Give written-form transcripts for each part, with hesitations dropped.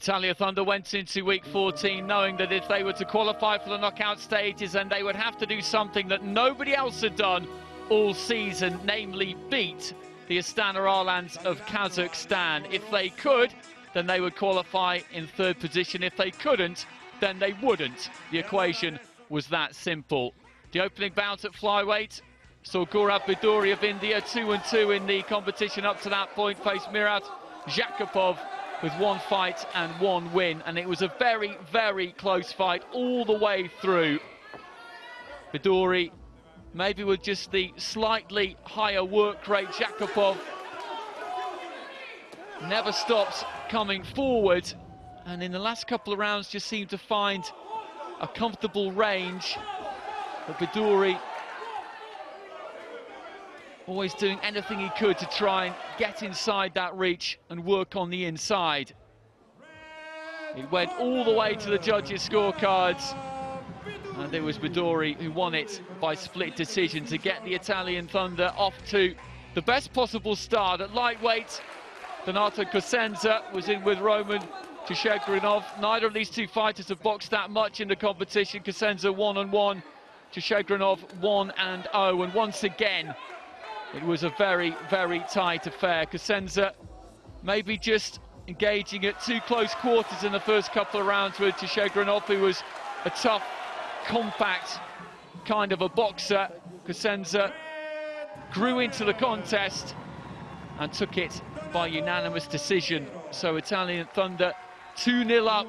Italia Thunder went into week 14 knowing that if they were to qualify for the knockout stages, then they would have to do something that nobody else had done all season, namely beat the Astana Arlans of Kazakhstan. If they could, then they would qualify in third position. If they couldn't, then they wouldn't. The equation was that simple. The opening bout at flyweight saw Gaurav Biduri of India, 2-2 in the competition up to that point, faced Mirat Jakubov with 1 fight and 1 win, and it was a very, very close fight all the way through. Biduri, maybe with just the slightly higher work rate. Jakubov never stops coming forward, and in the last couple of rounds just seemed to find a comfortable range. But Biduri always doing anything he could to try and get inside that reach and work on the inside. It went all the way to the judges' scorecards, and it was Biduri who won it by split decision to get the Italian Thunder off to the best possible start. At lightweight, Donato Cosenza was in with Roman Tushegrinov. Neither of these two fighters have boxed that much in the competition. Cosenza 1-1, Tushegrinov 1-0, and once again it was a very, very tight affair. Cosenza maybe just engaging at too close quarters in the first couple of rounds with Tushegrinov, who was a tough, compact kind of a boxer. Cosenza grew into the contest and took it by unanimous decision. So Italian Thunder 2-0 up,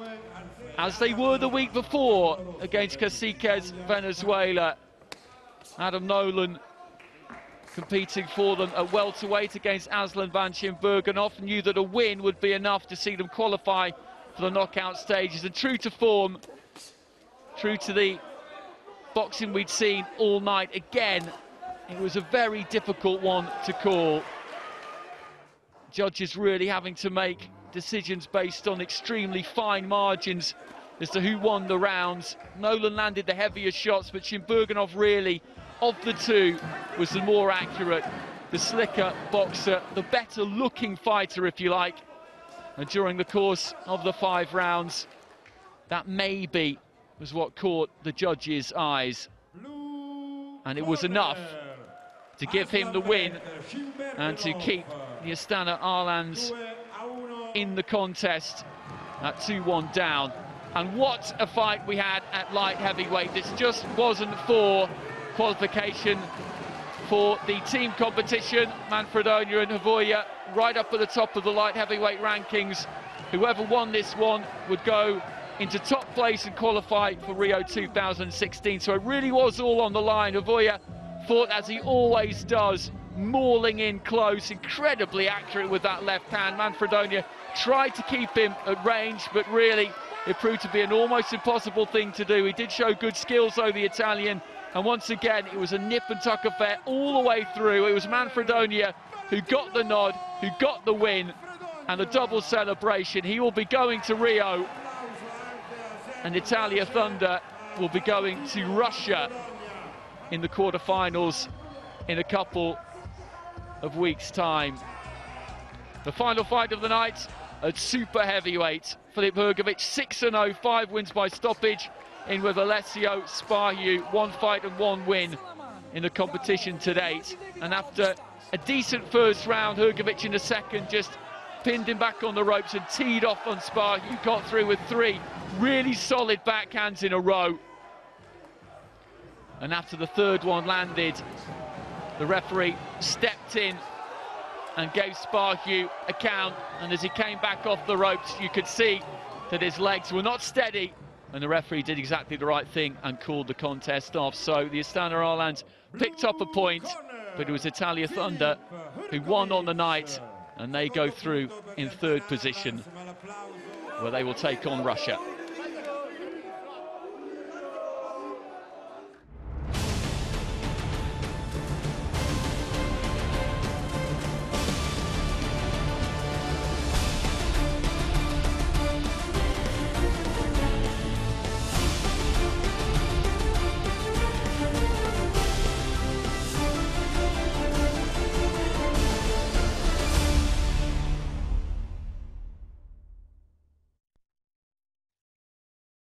as they were the week before against Caciques Venezuela. Adam Nolan competing for them at welterweight against Aslan van Schimbergenhoff, knew that a win would be enough to see them qualify for the knockout stages. And true to form, true to the boxing we'd seen all night, again, it was a very difficult one to call. Judges really having to make decisions based on extremely fine margins as to who won the rounds. Nolan landed the heavier shots, but Schimbergenhoff really, of the two, was the more accurate, the slicker boxer, the better looking fighter, if you like. And during the course of the 5 rounds, that maybe was what caught the judges' eyes. And it was enough to give him the win and to keep the Astana Arlans in the contest at 2-1 down. And what a fight we had at light heavyweight. This just wasn't for qualification for the team competition. Manfredonia and Havoya right up at the top of the light heavyweight rankings. Whoever won this one would go into top place and qualify for Rio 2016. So it really was all on the line. Havoya fought as he always does, mauling in close, incredibly accurate with that left hand. Manfredonia tried to keep him at range, but really it proved to be an almost impossible thing to do. He did show good skills though, the Italian, and once again it was a nip and tuck affair all the way through. It was Manfredonia who got the nod, who got the win, and the double celebration. He will be going to Rio, and Italia Thunder will be going to Russia in the quarterfinals in a couple of weeks' time. The final fight of the night at super heavyweight. Filip Hrgovic 6-0, 5 wins by stoppage, in with Alessio Sparhu, 1 fight and 1 win in the competition to date. And after a decent first round, Hrgovic in the second just pinned him back on the ropes and teed off on Sparhu, got through with 3 really solid backhands in a row. And after the third one landed, the referee stepped in and gave Sparhu a count, and as he came back off the ropes, you could see that his legs were not steady, and the referee did exactly the right thing and called the contest off. So the Astana Arlans picked up a point, but it was Italia Thunder who won on the night, and they go through in third position, where they will take on Russia.